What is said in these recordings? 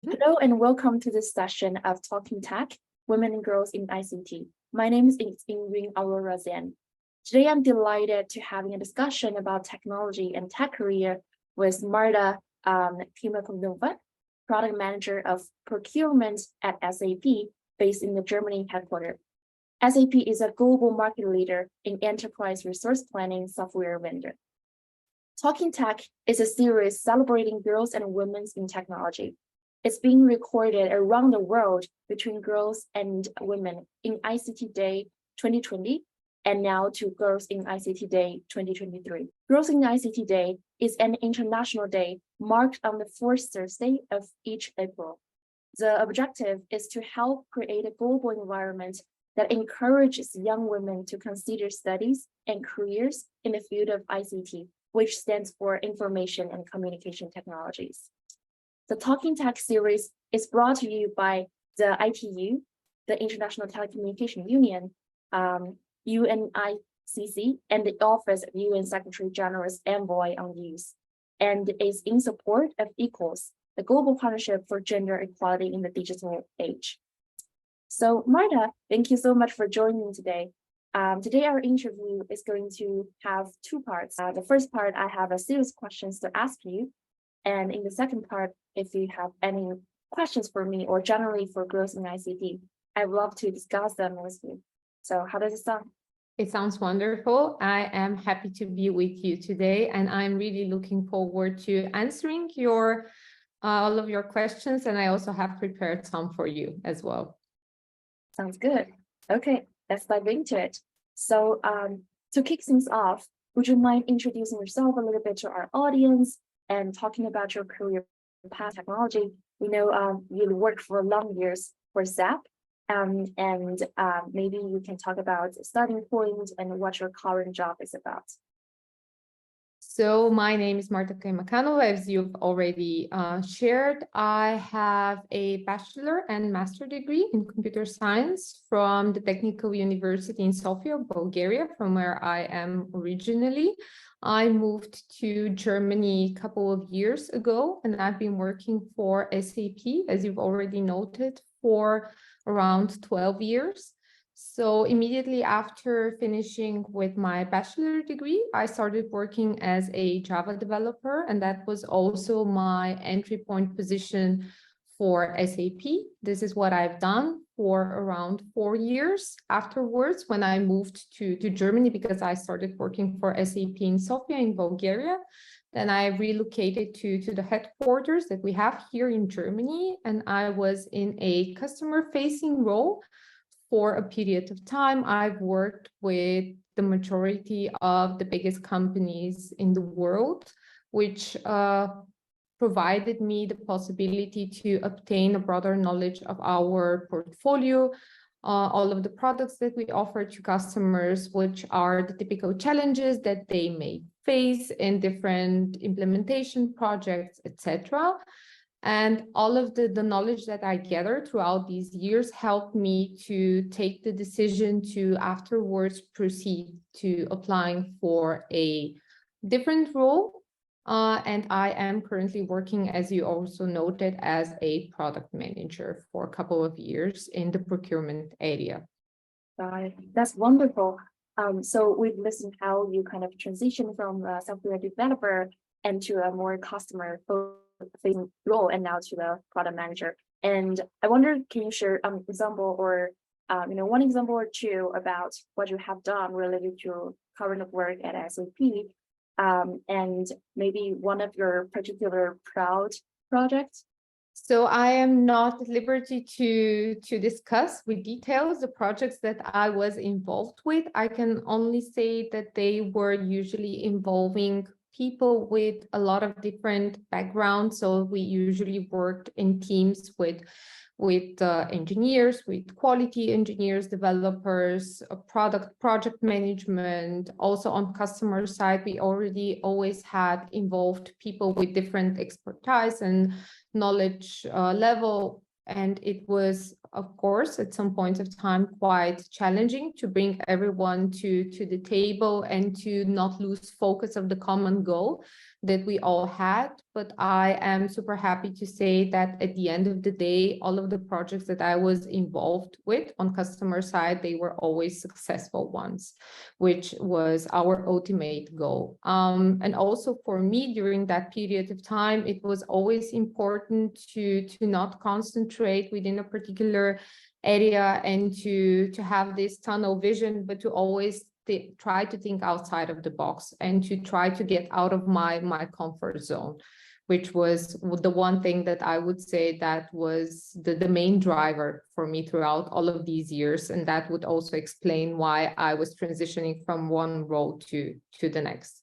Hello and welcome to this session of Talking Tech, Women and Girls in ICT. My name is YingYun Aurora. Today I'm delighted to having a discussion about technology and tech career with Marta Kaymakanova, Product Manager of Procurement at SAP, based in the Germany headquarters. SAP is a global market leader in enterprise resource planning software vendor. Talking Tech is a series celebrating girls and women in technology. It's being recorded around the world between girls and women in ICT Day 2020 and now to Girls in ICT Day 2023. Girls in ICT Day is an international day marked on the fourth Thursday of each April. The objective is to help create a global environment that encourages young women to consider studies and careers in the field of ICT, which stands for Information and Communication Technologies. The Talking Tech series is brought to you by the ITU, the International Telecommunication Union, UNICC, and the Office of UN Secretary General's Envoy on Youth, and is in support of Equals, the global partnership for gender equality in the digital age. So Marta, thank you so much for joining me today. Today our interview is going to have two parts. The first part, I have a series of questions to ask you. And in the second part, if you have any questions for me or generally for girls in ICT, I'd love to discuss them with you. So how does it sound? It sounds wonderful. I am happy to be with you today, and I'm really looking forward to answering all of your questions. And I also have prepared some for you as well. Sounds good. Okay, let's dive into it. So to kick things off, would you mind introducing yourself a little bit to our audience and talking about your career path technology? We know you worked for long years for SAP, and maybe you can talk about the starting point and what your current job is about. So my name is Marta Kaymakanova, as you've already shared. I have a bachelor and master degree in computer science from the Technical University in Sofia, Bulgaria, from where I am originally. I moved to Germany a couple of years ago, and I've been working for SAP, as you've already noted, for around 12 years. So immediately after finishing with my bachelor degree, I started working as a Java developer, and that was also my entry point position for SAP. This is what I've done for around 4 years afterwards when I moved to Germany, because I started working for SAP in Sofia in Bulgaria. Then I relocated to the headquarters that we have here in Germany, and I was in a customer-facing role for a period of time. I've worked with the majority of the biggest companies in the world, which provided me the possibility to obtain a broader knowledge of our portfolio, all of the products that we offer to customers, which are the typical challenges that they may face in different implementation projects, etc. And all of the knowledge that I gathered throughout these years helped me to take the decision to afterwards proceed to applying for a different role. And I am currently working, as you also noted, as a product manager for a couple of years in the procurement area. That's wonderful. So we've listened how you kind of transition from a software developer and to a more customer-facing role, and now to the product manager. And I wonder, can you share an example or one example or two about what you have done related to current work at SAP? And maybe one of your particular proud projects? So I am not at liberty to discuss with details the projects that I was involved with. I can only say that they were usually involving people with a lot of different backgrounds. So we usually worked in teams with engineers, with quality engineers, developers, project management. Also on customer side, we already always had involved people with different expertise and knowledge level. And it was of course, at some point of time, quite challenging to bring everyone to the table and to not lose focus of the common goal that we all had. But I am super happy to say that at the end of the day, all of the projects that I was involved with on customer side, they were always successful ones, which was our ultimate goal. And also for me, during that period of time, it was always important to not concentrate within a particular area and to have this tunnel vision, but to always try to think outside of the box and to try to get out of my comfort zone, which was the one thing that I would say that was the main driver for me throughout all of these years. And that would also explain why I was transitioning from one role to the next.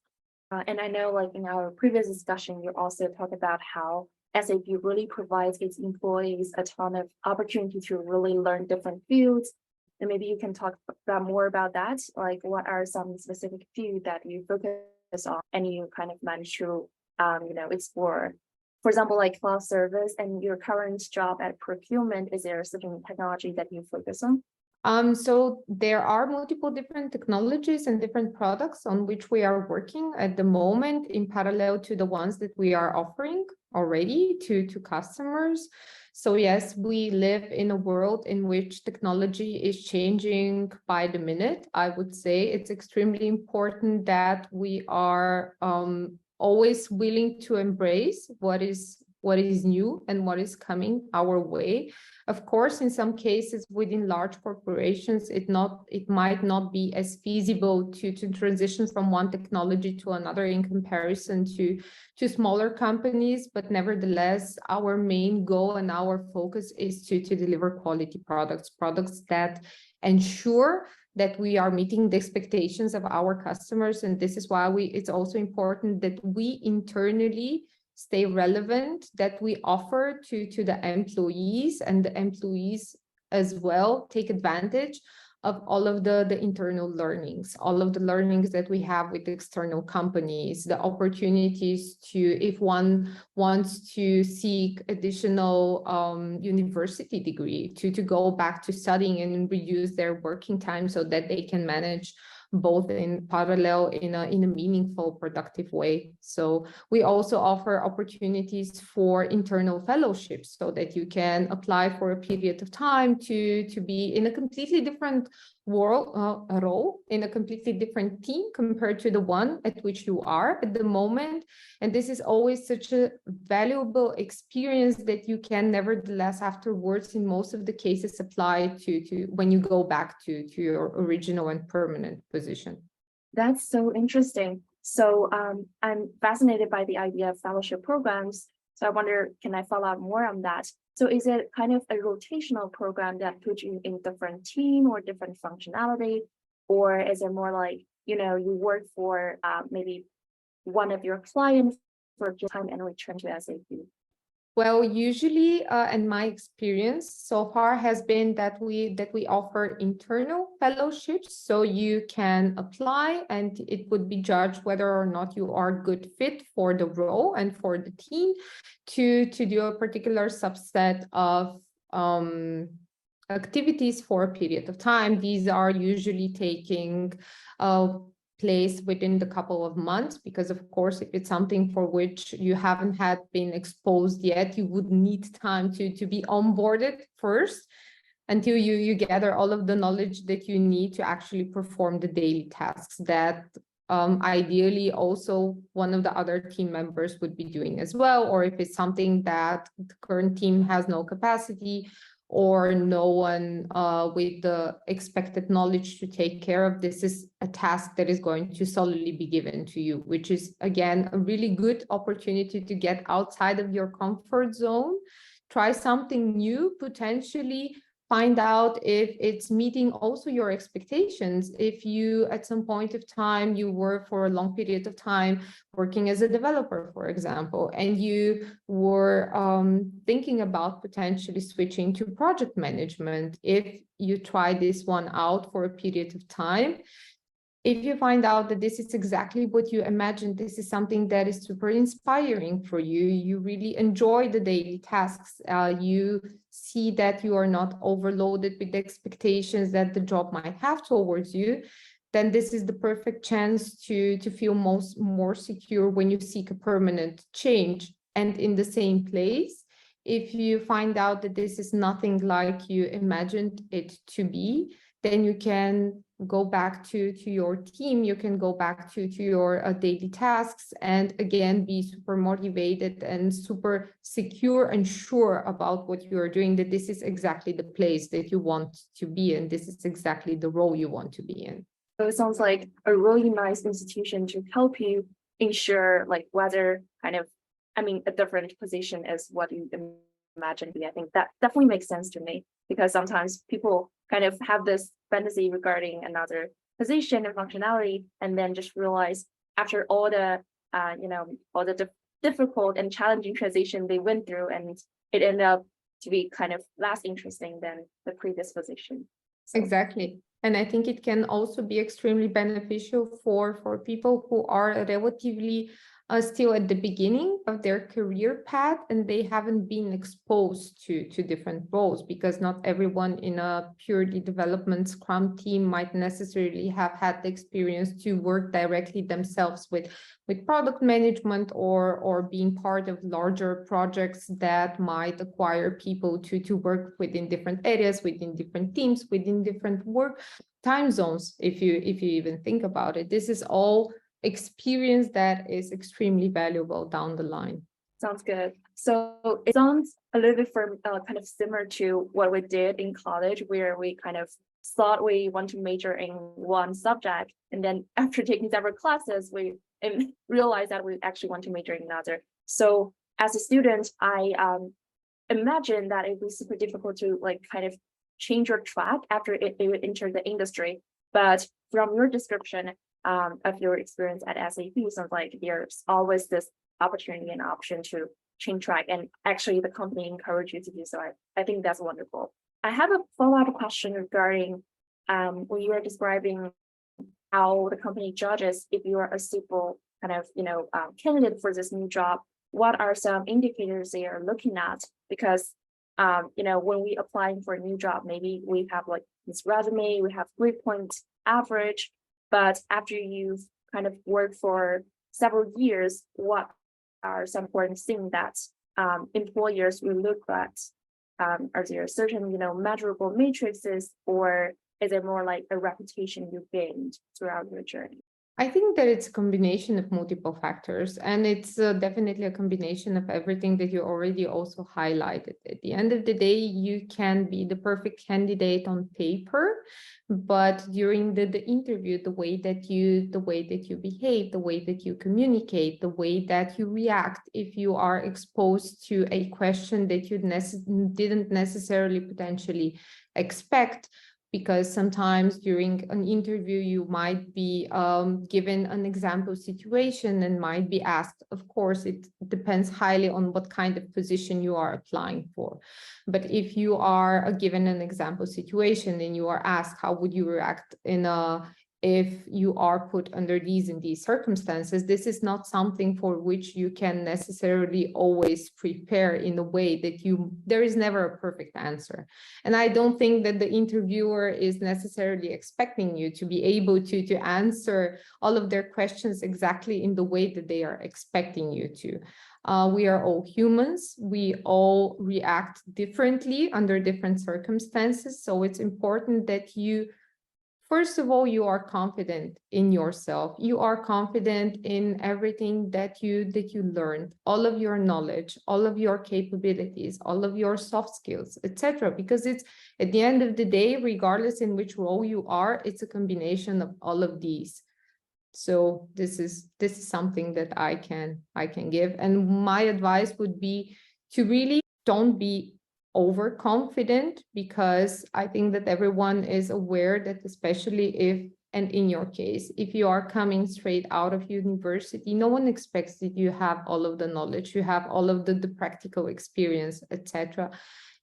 And I know, like in our previous discussion, you also talked about how SAP really provides its employees a ton of opportunity to really learn different fields. And maybe you can talk about more about that. Like, what are some specific fields that you focus on and you kind of manage to, explore? For example, like cloud service and your current job at procurement, is there a certain technology that you focus on? So there are multiple different technologies and different products on which we are working at the moment in parallel to the ones that we are offering already to customers. So yes, we live in a world in which technology is changing by the minute. I would say it's extremely important that we are always willing to embrace what is new and what is coming our way. Of course, in some cases within large corporations, it might not be as feasible to transition from one technology to another in comparison to smaller companies, but nevertheless, our main goal and our focus is to deliver quality products that ensure that we are meeting the expectations of our customers. And this is why it's also important that we internally stay relevant, that we offer to the employees, and the employees as well take advantage of all of the internal learnings, all of the learnings that we have with external companies, the opportunities to, if one wants to seek additional university degree, to go back to studying and reduce their working time so that they can manage both in parallel in a meaningful, productive way. So we also offer opportunities for internal fellowships so that you can apply for a period of time to be in a completely different role, in a completely different team compared to the one at which you are at the moment. And this is always such a valuable experience that you can nevertheless afterwards in most of the cases apply to when you go back to your original and permanent position. That's so interesting. So I'm fascinated by the idea of fellowship programs. So I wonder, can I follow up more on that? So is it kind of a rotational program that puts you in different team or different functionality? Or is it more like, you work for maybe one of your clients for a time and return to SAP? Well, usually, and my experience so far has been that we offer internal fellowships, so you can apply and it would be judged whether or not you are a good fit for the role and for the team to do a particular subset of activities for a period of time. These are usually taking place within the couple of months, because of course, if it's something for which you haven't been exposed yet, you would need time to be onboarded first until you gather all of the knowledge that you need to actually perform the daily tasks that ideally also one of the other team members would be doing as well. Or if it's something that the current team has no capacity or no one with the expected knowledge to take care of, this is a task that is going to solely be given to you, which is, again, a really good opportunity to get outside of your comfort zone, try something new, potentially find out if it's meeting also your expectations. If you, at some point of time, you were for a long period of time working as a developer, for example, and you were thinking about potentially switching to project management, if you try this one out for a period of time, If you find out that this is exactly what you imagined, this is something that is super inspiring for you, you really enjoy the daily tasks, you see that you are not overloaded with the expectations that the job might have towards you, then this is the perfect chance to feel more secure when you seek a permanent change. And in the same place, if you find out that this is nothing like you imagined it to be, then you can go back to your team, you can go back to your daily tasks, and again, be super motivated and super secure and sure about what you are doing, that this is exactly the place that you want to be in, this is exactly the role you want to be in. So it sounds like a really nice institution to help you ensure like whether a different position is what you imagine. I think that definitely makes sense to me, because sometimes people kind of have this fantasy regarding another position and functionality, and then just realize after all the difficult and challenging transition they went through, and it ended up to be kind of less interesting than the previous position. So. Exactly. And I think it can also be extremely beneficial for people who are relatively still at the beginning of their career path, and they haven't been exposed to different roles, because not everyone in a purely development Scrum team might necessarily have had the experience to work directly themselves with product management, or being part of larger projects that might acquire people to work within different areas, within different teams, within different work time zones. If you even think about it, this is all experience that is extremely valuable down the line. Sounds good. So it sounds a little bit kind of similar to what we did in college, where we kind of thought we want to major in one subject, and then after taking several classes, we realized that we actually want to major in another. So as a student, I imagine that it would be super difficult to like kind of change your track after it enter the industry. But from your description of your experience at SAP, sounds like there's always this opportunity and option to change track, and actually the company encourage you to do so. I think that's wonderful. I have a follow-up question regarding when you were describing how the company judges if you are a suitable kind of candidate for this new job. What are some indicators they are looking at? Because when we applying for a new job, maybe we have like this resume, we have 3-point average, but after you've kind of worked for several years, what are some important things that employers will look at? Are there certain measurable matrices, or is it more like a reputation you gained throughout your journey? I think that it's a combination of multiple factors, and it's definitely a combination of everything that you already also highlighted. At the end of the day, you can be the perfect candidate on paper, but during the interview, the way that you behave, the way that you communicate, the way that you react, if you are exposed to a question that you didn't necessarily potentially expect, because sometimes during an interview, you might be given an example situation and might be asked. Of course, it depends highly on what kind of position you are applying for. But if you are given an example situation and you are asked, how would you react if you are put under these and these circumstances, this is not something for which you can necessarily always prepare in a way that there is never a perfect answer. And I don't think that the interviewer is necessarily expecting you to be able to answer all of their questions exactly in the way that they are expecting you to. We are all humans. We all react differently under different circumstances. So it's important that first of all, you are confident in yourself. You are confident in everything that you learned, all of your knowledge, all of your capabilities, all of your soft skills, etc. Because it's at the end of the day, regardless in which role you are, it's a combination of all of these. So this is something that I can give. And my advice would be to really don't be overconfident, because I think that everyone is aware that, especially and in your case, if you are coming straight out of university, no one expects that you have all of the knowledge, you have all of the practical experience, etc.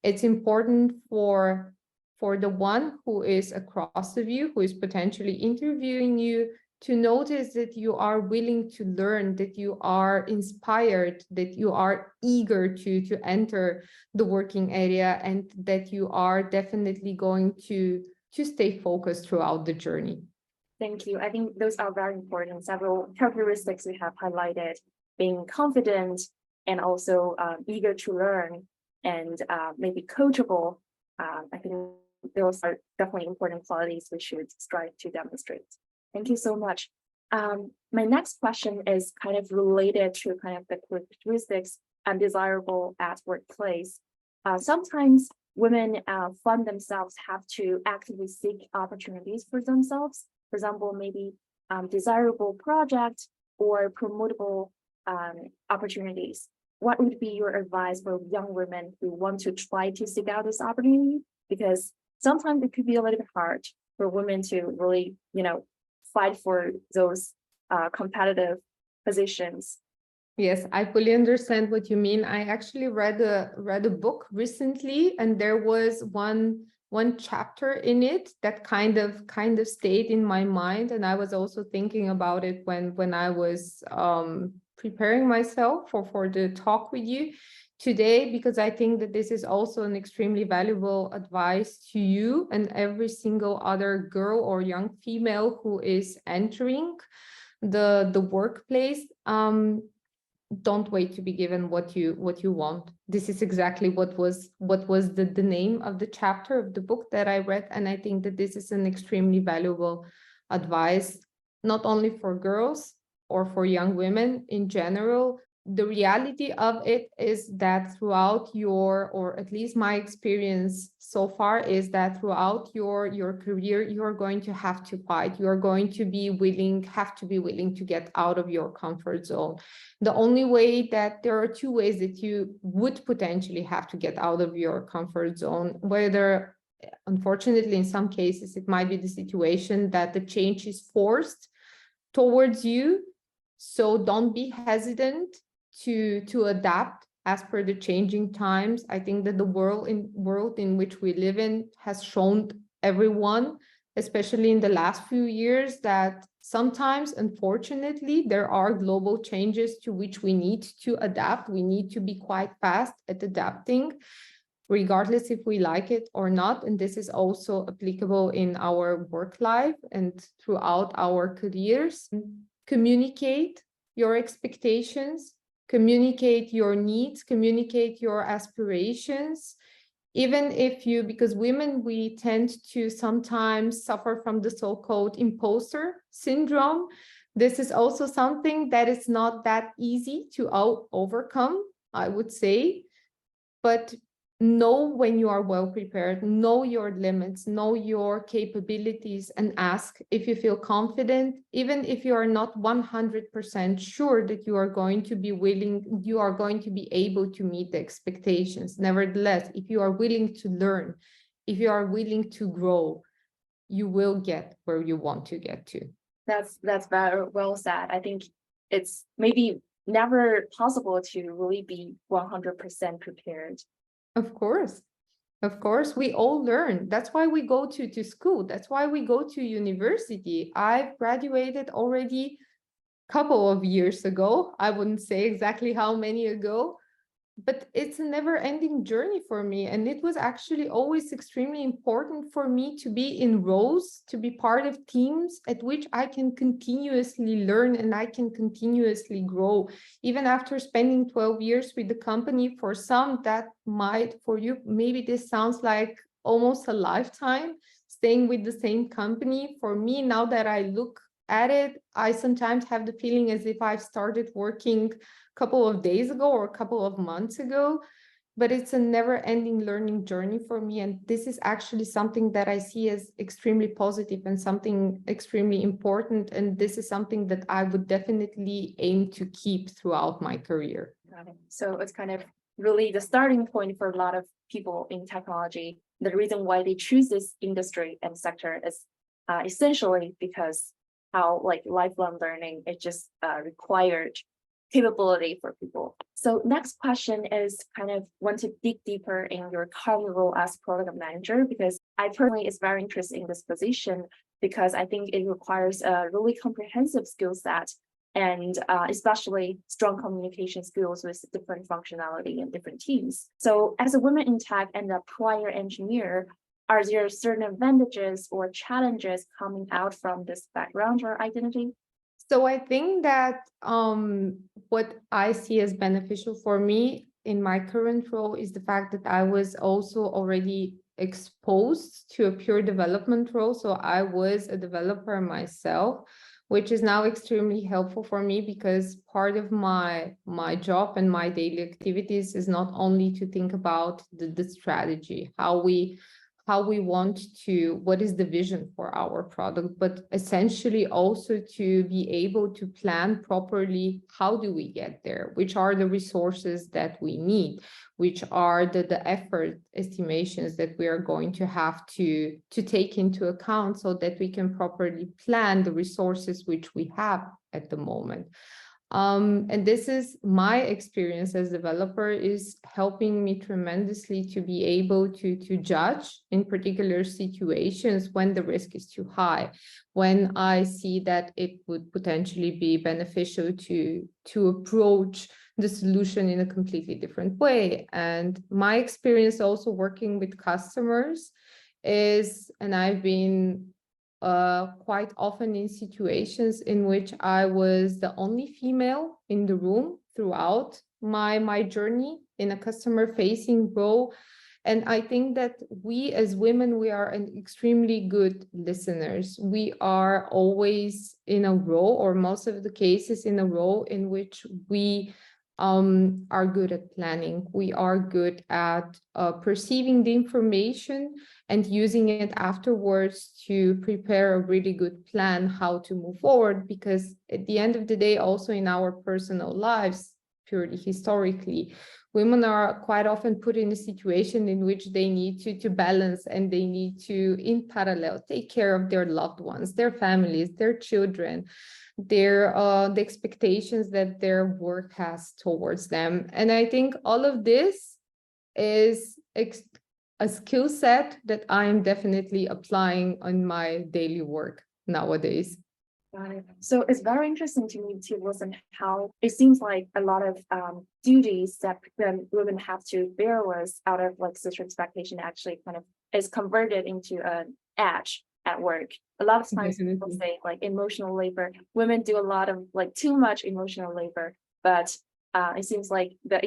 It's important for for the one who is across of you, who is potentially interviewing you, to notice that you are willing to learn, that you are inspired, that you are eager to enter the working area, and that you are definitely going to stay focused throughout the journey. Thank you. I think those are very important. Several characteristics we have highlighted: being confident and also eager to learn, and maybe coachable. I think those are definitely important qualities we should strive to demonstrate. Thank you so much. My next question is kind of related to kind of the characteristics undesirable at workplace. Sometimes women find themselves have to actively seek opportunities for themselves. For example, maybe desirable project or promotable opportunities. What would be your advice for young women who want to try to seek out this opportunity? Because sometimes it could be a little bit hard for women to really, fight for those competitive positions. Yes, I fully understand what you mean. I actually read a book recently, and there was one chapter in it that kind of stayed in my mind, and I was also thinking about it when I was preparing myself for the talk with you today, because I think that this is also an extremely valuable advice to you and every single other girl or young female who is entering the workplace. Don't wait to be given what you want. This is exactly what was the name of the chapter of the book that I read, and I think that this is an extremely valuable advice, not only for girls or for young women in general. The reality of it is that throughout your, or at least my experience so far, is that throughout your career, you are going to have to fight. You are going to be willing to get out of your comfort zone. The only way that there are two ways that you would potentially have to get out of your comfort zone, whether, unfortunately, in some cases, it might be the situation that the change is forced towards you. So don't be hesitant to adapt as per the changing times. I think that the world in which we live in has shown everyone, especially in the last few years, that sometimes, unfortunately, there are global changes to which we need to adapt. We need to be quite fast at adapting, regardless if we like it or not. And this is also applicable in our work life and throughout our careers. Communicate your expectations, communicate your needs, communicate your aspirations. Even if because women, we tend to sometimes suffer from the so-called imposter syndrome. This is also something that is not that easy to overcome, I would say. But know when you are well prepared, know your limits, know your capabilities, and ask if you feel confident, even if you are not 100% sure that you are going to be able to meet the expectations. Nevertheless, if you are willing to learn, if you are willing to grow, you will get where you want to get to. That's very well said. I think it's maybe never possible to really be 100% prepared. Of course, we all learn. That's why we go to school. That's why we go to university. I've graduated already a couple of years ago. I wouldn't say exactly how many ago, but it's a never-ending journey for me. And it was actually always extremely important for me to be in roles, to be part of teams at which I can continuously learn and I can continuously grow. Even after spending 12 years with the company, for some that might, for you, maybe this sounds like almost a lifetime staying with the same company. For me, now that I look at it, I sometimes have the feeling as if I've started working couple of days ago or a couple of months ago, but it's a never-ending learning journey for me. And this is actually something that I see as extremely positive and something extremely important. And this is something that I would definitely aim to keep throughout my career. Got it. So it's kind of really the starting point for a lot of people in technology. The reason why they choose this industry and sector is essentially because how lifelong learning is just required capability for people. So next question is kind of want to dig deeper in your current role as product manager, because I personally is very interested in this position because I think it requires a really comprehensive skill set and especially strong communication skills with different functionality and different teams. So as a woman in tech and a prior engineer, are there certain advantages or challenges coming out from this background or identity? So I think that what I see as beneficial for me in my current role is the fact that I was also already exposed to a pure development role. So I was a developer myself, which is now extremely helpful for me because part of my job and my daily activities is not only to think about the strategy, how we want to, what is the vision for our product, but essentially also to be able to plan properly, how do we get there, which are the resources that we need, which are the effort estimations that we are going to have to take into account so that we can properly plan the resources which we have at the moment. And this is my experience as developer is helping me tremendously to be able to judge in particular situations when the risk is too high, when I see that it would potentially be beneficial to approach the solution in a completely different way. And my experience also working with customers is, and I've been quite often in situations in which I was the only female in the room throughout my journey in a customer facing role. And I think that we as women, we are an extremely good listeners. We are always in a role, or most of the cases in a role in which we are good at planning. We are good at perceiving the information and using it afterwards to prepare a really good plan how to move forward. Because at the end of the day, also in our personal lives, purely historically, women are quite often put in a situation in which they need to balance, and they need to, in parallel, take care of their loved ones, their families, their children, their the expectations that their work has towards them. And I think all of this is a skill set that I am definitely applying on my daily work nowadays. Got it. So it's very interesting to me to listen how it seems like a lot of duties that women have to bear with out of like social expectation actually kind of is converted into an edge at work. A lot of times people say like emotional labor, women do a lot of like too much emotional labor, but it seems like the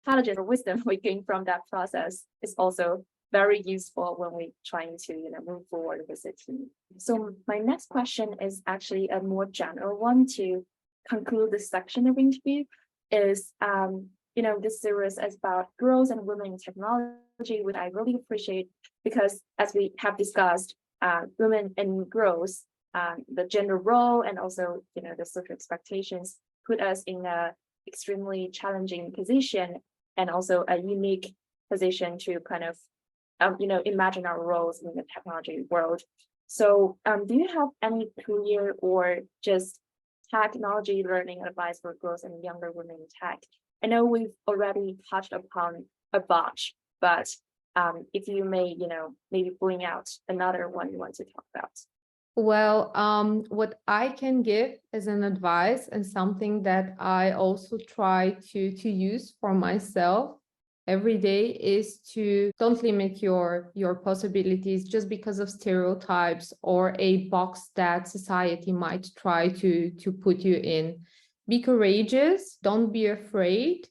intelligence or wisdom we gain from that process is also very useful when we're trying to move forward with the team. So my next question is actually a more general one to conclude this section of interview is this series is about girls and women in technology, which I really appreciate because as we have discussed, women and girls, the gender role and also the social expectations put us in a extremely challenging position and also a unique position to kind of imagine our roles in the technology world. So do you have any career or just technology learning advice for girls and younger women in tech? I know we've already touched upon a bunch, but if you may, maybe bring out another one you want to talk about. Well, what I can give as an advice and something that I also try to use for myself every day is to don't limit your possibilities just because of stereotypes or a box that society might try to put you in. Be courageous, don't be afraid,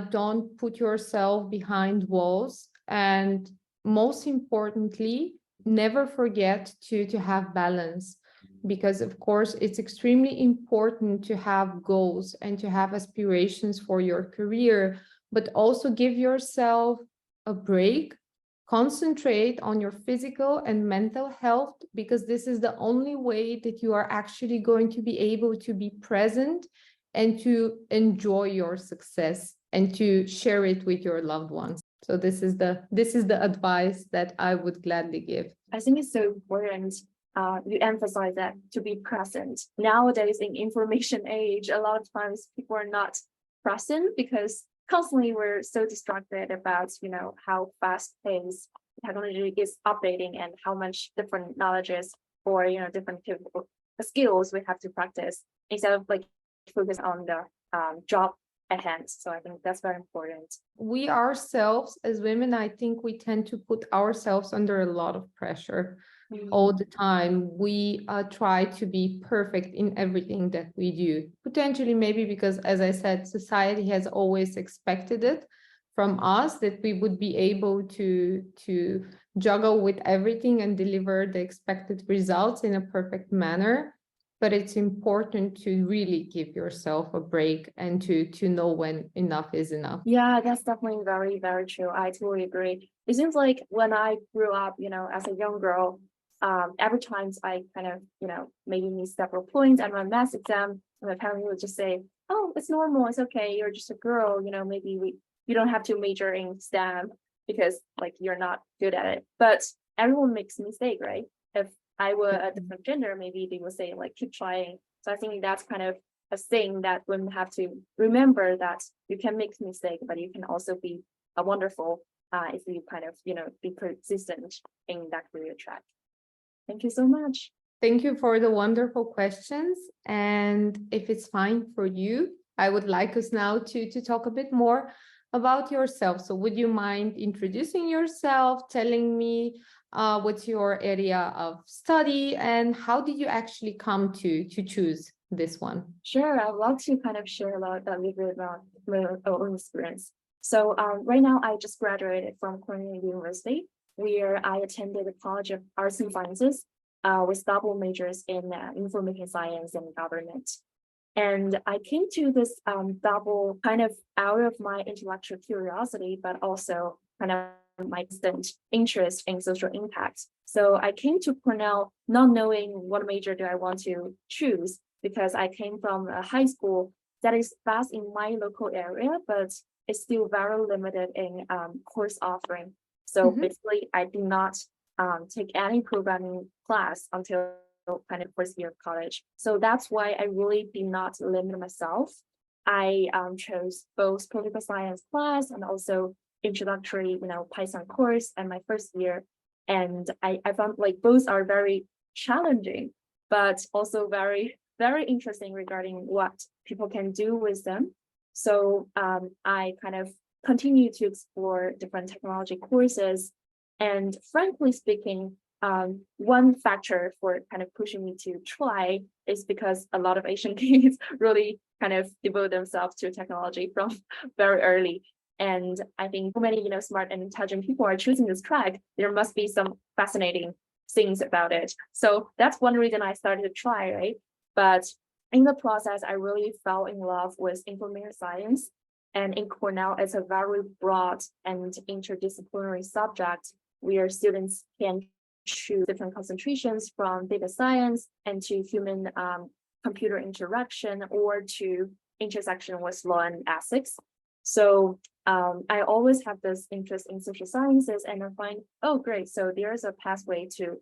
don't put yourself behind walls, and most importantly, never forget to have balance, because of course it's extremely important to have goals and to have aspirations for your career, but also give yourself a break, concentrate on your physical and mental health, because this is the only way that you are actually going to be able to be present and to enjoy your success and to share it with your loved ones. So this is the advice that I would gladly give. I think it's so important. You emphasize that to be present. Nowadays, in information age, a lot of times people are not present because constantly we're so distracted about how fast-paced technology is updating and how much different knowledges or different skills we have to practice instead of like focus on the job at hand. So I think that's very important. We ourselves as women, I think we tend to put ourselves under a lot of pressure all the time. We try to be perfect in everything that we do. Potentially, maybe because, as I said, society has always expected it from us, that we would be able to juggle with everything and deliver the expected results in a perfect manner. But it's important to really give yourself a break and to know when enough is enough. Yeah, that's definitely very, very true. I totally agree. It seems like when I grew up, as a young girl, every time I kind of, maybe miss several points at my math exam, my parents would just say, "Oh, it's normal. It's okay. You're just a girl. Maybe you don't have to major in STEM because like you're not good at it." But everyone makes a mistake, right? If I were a different gender, maybe they would say like keep trying. So I think that's kind of a thing that women have to remember, that you can make mistake, but you can also be a wonderful if you kind of be persistent in that career track. Thank you so much. Thank you for the wonderful questions. And if it's fine for you, I would like us now to talk a bit more about yourself. So would you mind introducing yourself, telling me what's your area of study and how did you actually come to choose this one? Sure, I'd love to kind of share a little bit about my own experience. So right now I just graduated from Cornell University, where I attended the College of Arts and Sciences with double majors in information science and government. And I came to this double kind of out of my intellectual curiosity, but also kind of my instant interest in social impact. So I came to Cornell not knowing what major do I want to choose, because I came from a high school that is vast in my local area, but it's still very limited in course offering. So basically, I did not take any programming class until kind of first year of college. So that's why I really did not limit myself. I chose both political science class and also introductory, Python course and my first year. And I found like both are very challenging, but also very, very interesting regarding what people can do with them. So I kind of continue to explore different technology courses. And frankly speaking, one factor for kind of pushing me to try is because a lot of Asian kids really kind of devote themselves to technology from very early. And I think so many, smart and intelligent people are choosing this track. There must be some fascinating things about it. So that's one reason I started to try, right? But in the process, I really fell in love with information science. And in Cornell, it's a very broad and interdisciplinary subject where students can choose different concentrations from data science and to human computer interaction or to intersection with law and ethics. So I always have this interest in social sciences, and I find, oh, great. So there's a pathway to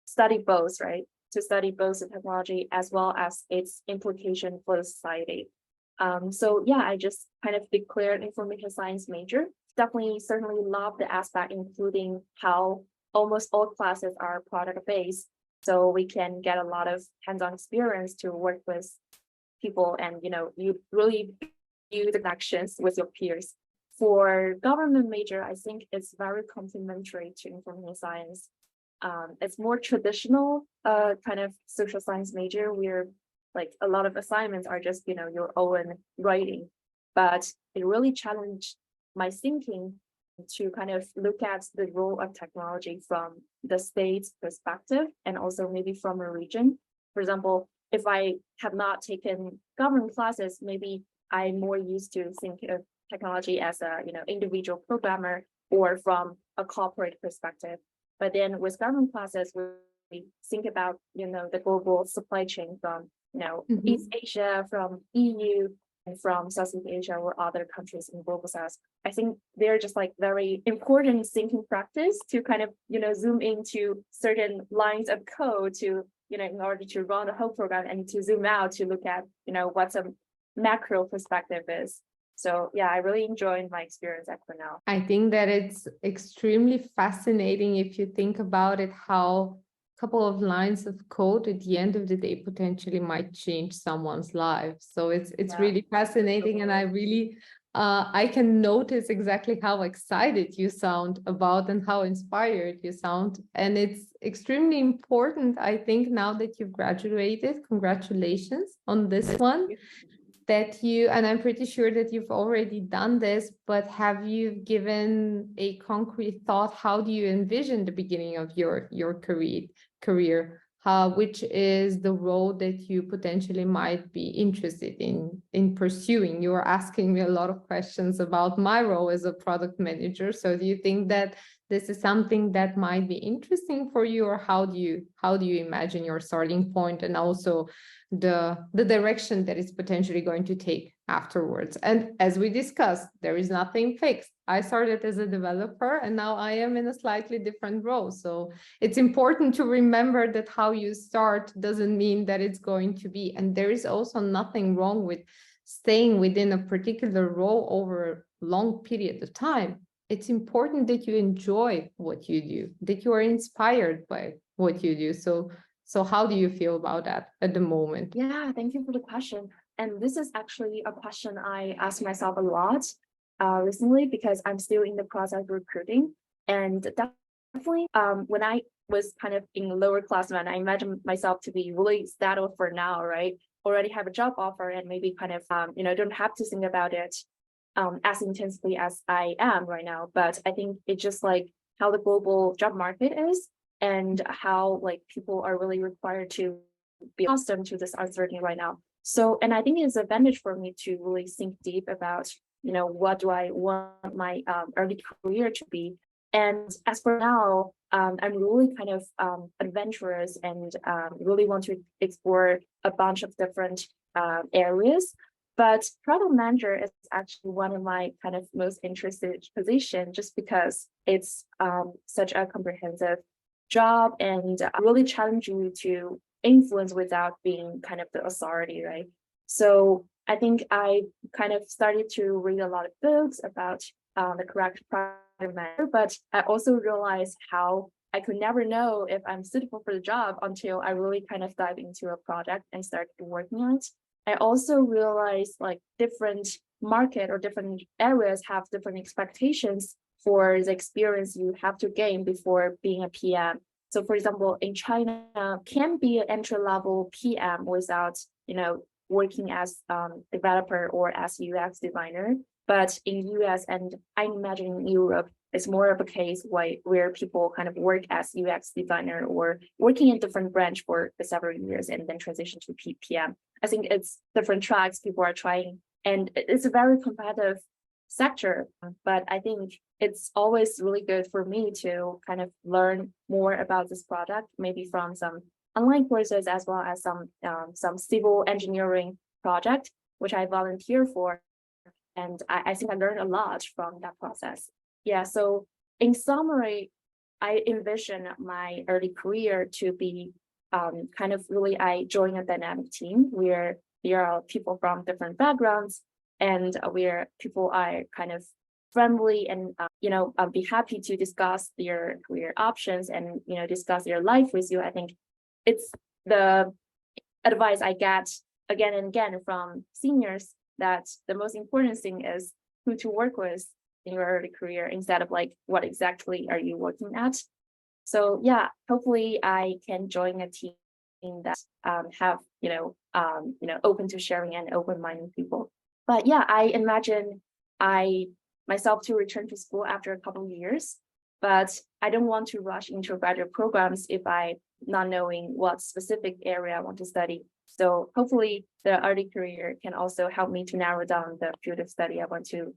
study both, right? To study both the technology as well as its implication for the society. So yeah, I just kind of declared information science major. Definitely, certainly love the aspect, including how almost all classes are product-based. So we can get a lot of hands-on experience to work with people and, you really build connections with your peers. For government major, I think it's very complementary to information science. It's more traditional kind of social science major where like a lot of assignments are just, your own writing, but it really challenged my thinking to kind of look at the role of technology from the state's perspective and also maybe from a region. For example, if I have not taken government classes, maybe I'm more used to think of technology as a individual programmer or from a corporate perspective. But then with government classes, we think about the global supply chain from East Asia, from EU, and from Southeast Asia or other countries in global south. I think they're just like very important thinking practice to kind of zoom into certain lines of code to in order to run the whole program, and to zoom out to look at what some macro perspective is. So yeah, I really enjoyed my experience at Cornell. I think that it's extremely fascinating if you think about it, how a couple of lines of code at the end of the day potentially might change someone's life. So it's Yeah. really fascinating, and I really I can notice exactly how excited you sound about and how inspired you sound. And it's extremely important, I think, now that you've graduated, congratulations on this one, that you, and I'm pretty sure that you've already done this, but have you given a concrete thought? How do you envision the beginning of your career? Which is the role that you potentially might be interested in pursuing? You are asking me a lot of questions about my role as a product manager. So do you think that this is something that might be interesting for you, or how do you imagine your starting point, and also the direction that it's potentially going to take afterwards? And as we discussed, there is nothing fixed. I started as a developer and now I am in a slightly different role. So it's important to remember that how you start doesn't mean that it's going to be. And there is also nothing wrong with staying within a particular role over a long period of time. It's important that you enjoy what you do, that you are inspired by what you do. So how do you feel about that at the moment? Yeah, thank you for the question. And this is actually a question I ask myself a lot recently, because I'm still in the process of recruiting. And definitely when I was kind of in lower class man, I imagine myself to be really settled for now, right? Already have a job offer and maybe kind of don't have to think about it as intensely as I am right now. But I think it's just like how the global job market is, and how like people are really required to be accustomed to this uncertainty right now. So, and I think it's an advantage for me to really think deep about, what do I want my early career to be. And as for now, I'm really kind of adventurous and really want to explore a bunch of different areas. But product manager is actually one of my kind of most interested position, just because it's such a comprehensive job and really challenge you to influence without being kind of the authority, right? So I think I kind of started to read a lot of books about the correct product manager, but I also realized how I could never know if I'm suitable for the job until I really kind of dive into a project and start working on it. I also realized like different market or different areas have different expectations for the experience you have to gain before being a PM. So for example, in China, can be an entry-level PM without, working as developer or as UX designer. But in US and I imagine in Europe, it's more of a case where people kind of work as UX designer or working in different branch for several years and then transition to PM. I think it's different tracks people are trying, and it's a very competitive sector. But I think it's always really good for me to kind of learn more about this product, maybe from some online courses as well as some civil engineering project, which I volunteer for. And I think I learned a lot from that process. Yeah, so in summary, I envision my early career to be kind of really, I join a dynamic team where there are people from different backgrounds, and where people are kind of friendly and I'll be happy to discuss their career options and discuss their life with you. I think it's the advice I get again and again from seniors, that the most important thing is who to work with in your early career, instead of like what exactly are you working at. So yeah, hopefully I can join a team that have open to sharing and open-minded people. But yeah, I imagine I myself to return to school after a couple of years, but I don't want to rush into graduate programs if I not knowing what specific area I want to study. So hopefully the early career can also help me to narrow down the field of study I want to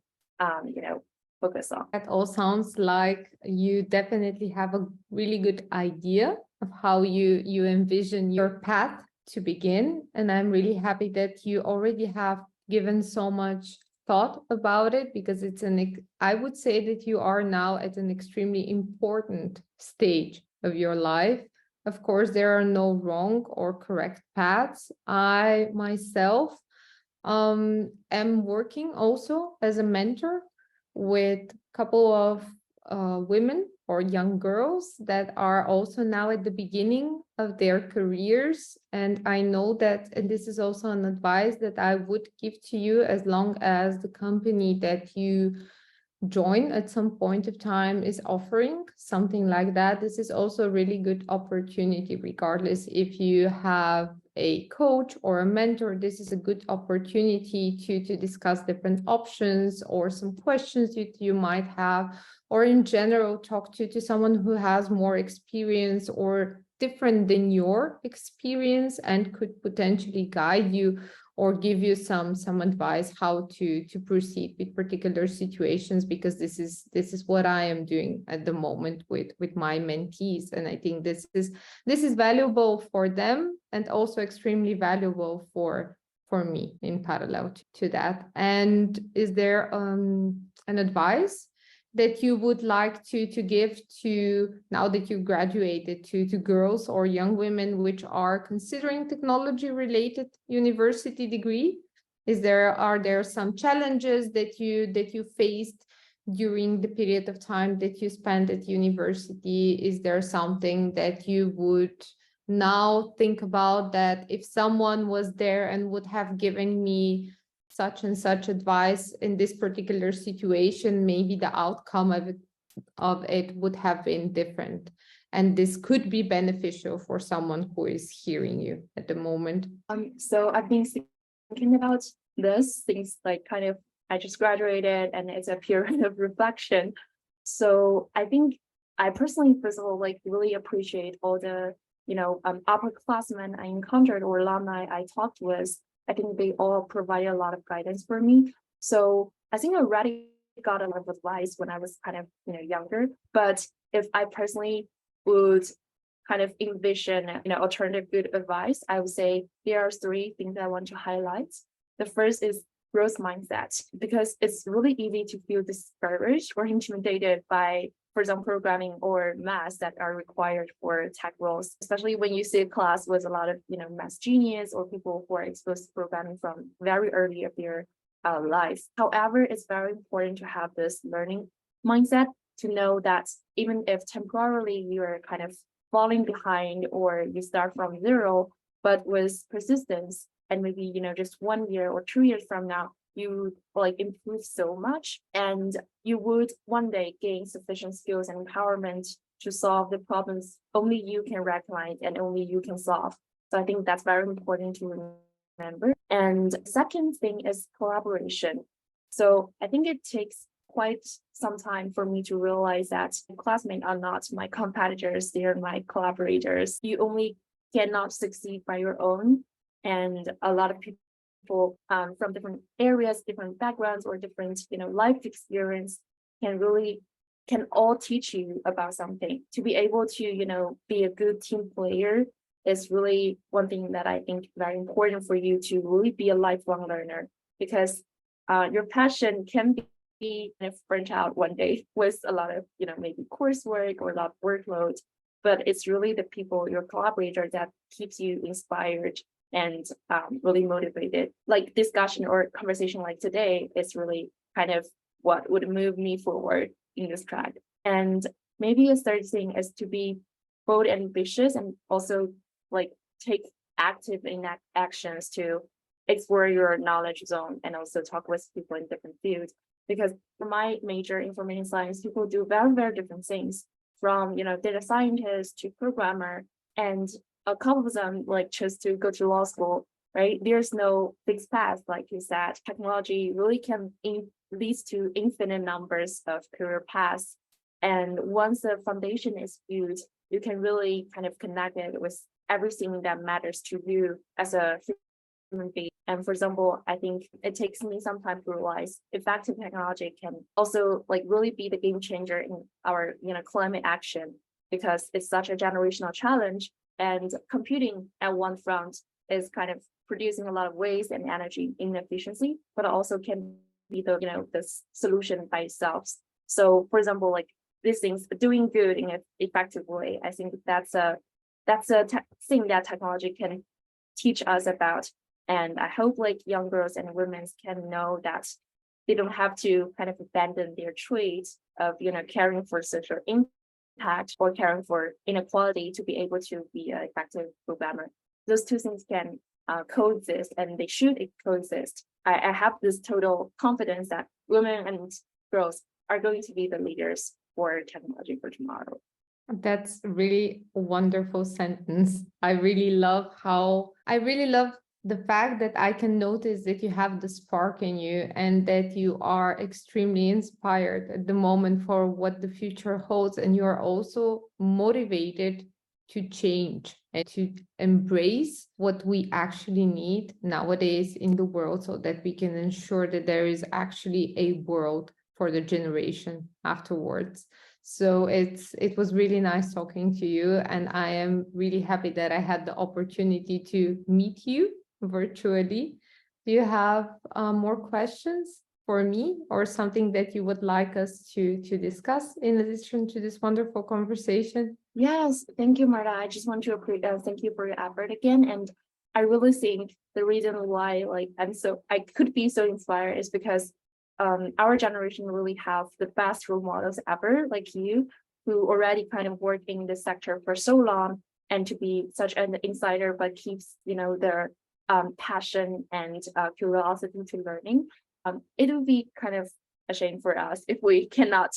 focus on. That all sounds like you definitely have a really good idea of how you envision your path to begin. And I'm really happy that you already have given so much thought about it, because I would say that you are now at an extremely important stage of your life. Of course, there are no wrong or correct paths. I myself am working also as a mentor with a couple of women or young girls that are also now at the beginning of their careers. And I know that, and this is also an advice that I would give to you, as long as the company that you join at some point of time is offering something like that, this is also a really good opportunity. Regardless if you have a coach or a mentor, this is a good opportunity to discuss different options or some questions you might have, or in general talk to someone who has more experience or different than your experience and could potentially guide you or give you some advice how to proceed with particular situations, because this is what I am doing at the moment with my mentees. And I think this is valuable for them and also extremely valuable for me in parallel to that. And is there an advice that you would like to give to, now that you graduated, to girls or young women which are considering technology related university degree? Are there some challenges that you faced during the period of time that you spent at university? Is there something that you would now think about, that if someone was there and would have given me such and such advice in this particular situation, maybe the outcome of it would have been different, and this could be beneficial for someone who is hearing you at the moment? So I've been thinking about this things like kind of, I just graduated and it's a period of reflection. So I think I personally, first of all, like really appreciate all the upperclassmen I encountered or alumni I talked with. I think they all provide a lot of guidance for me. So I think I already got a lot of advice when I was kind of younger. But if I personally would kind of envision alternative good advice, I would say there are three things I want to highlight. The first is growth mindset, because it's really easy to feel discouraged or intimidated by, for example, programming or math that are required for tech roles, especially when you see a class with a lot of math genius or people who are exposed to programming from very early of their life. However, it's very important to have this learning mindset, to know that even if temporarily you're kind of falling behind or you start from zero, but with persistence and maybe just 1 year or 2 years from now, you like improve so much, and you would one day gain sufficient skills and empowerment to solve the problems only you can recognize and only you can solve. So I think that's very important to remember. And second thing is collaboration. So I think it takes quite some time for me to realize that classmates are not my competitors, they are my collaborators. You only cannot succeed by your own, and a lot of people from different areas, different backgrounds, or different life experience can all teach you about something. To be able to be a good team player is really one thing that I think very important for you to really be a lifelong learner, because your passion can be kind of burnt out one day with a lot of maybe coursework or a lot of workload, but it's really the people, your collaborator, that keeps you inspired and really motivated. Like discussion or conversation like today is really kind of what would move me forward in this track. And maybe a third thing is to be bold and ambitious, and also like take active actions to explore your knowledge zone and also talk with people in different fields. Because for my major, information science, people do very, very different things, from data scientist to programmer, and a couple of them like chose to go to law school, right? There's no fixed path, like you said. Technology really can leads to infinite numbers of career paths, and once the foundation is built, you can really kind of connect it with everything that matters to you as a human being. And for example, I think it takes me some time to realize effective technology can also like really be the game changer in our climate action, because it's such a generational challenge. And computing at one front is kind of producing a lot of waste and energy inefficiency, but also can be the the solution by itself. So for example, like these things, doing good in an effective way, I think that's a thing that technology can teach us about. And I hope like young girls and women can know that they don't have to kind of abandon their traits of, caring for social impact or caring for inequality to be able to be an effective programmer. Those two things can coexist, and they should coexist. I have this total confidence that women and girls are going to be the leaders for technology for tomorrow. That's really a wonderful sentence. I really love the fact that I can notice that you have the spark in you and that you are extremely inspired at the moment for what the future holds. And you are also motivated to change and to embrace what we actually need nowadays in the world, so that we can ensure that there is actually a world for the generation afterwards. So it was really nice talking to you, and I am really happy that I had the opportunity to meet you virtually. Do you have more questions for me, or something that you would like us to discuss in addition to this wonderful conversation? Yes, thank you, Marta. I just want to thank you for your effort again. And I really think the reason why I could be so inspired is because our generation really have the best role models ever, like you, who already kind of work in this sector for so long, and to be such an insider, but keeps their passion and curiosity to learning. It would be kind of a shame for us if we cannot,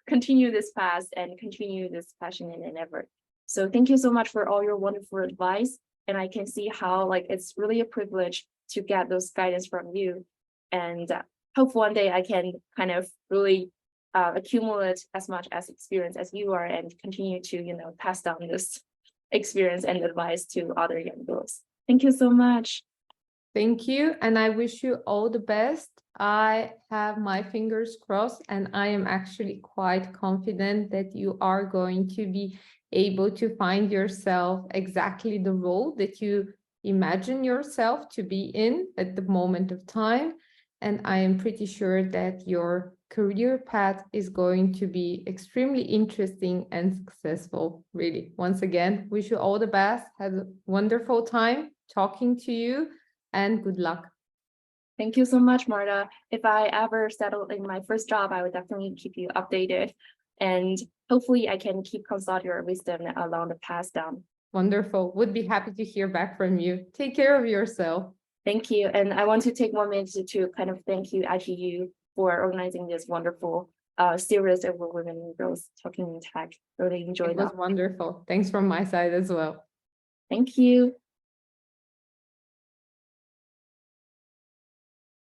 continue this path and continue this passion and endeavor. So thank you so much for all your wonderful advice. And I can see how it's really a privilege to get those guidance from you. And hope one day I can kind of really accumulate as much as experience as you are, and continue to, pass down this experience and advice to other young girls. Thank you so much. Thank you, and I wish you all the best. I have my fingers crossed, and I am actually quite confident that you are going to be able to find yourself exactly the role that you imagine yourself to be in at the moment of time. And I am pretty sure that your career path is going to be extremely interesting and successful. Really, once again, wish you all the best. Have a wonderful time talking to you, and good luck. Thank you so much, Marta. If I ever settle in my first job, I would definitely keep you updated. And hopefully I can keep consult your wisdom along the path down. Wonderful. Would be happy to hear back from you. Take care of yourself. Thank you. And I want to take 1 minute to kind of thank you, ITU, for organizing this wonderful series of women and girls talking in tech. Really enjoyed it. It was wonderful. Thanks from my side as well. Thank you.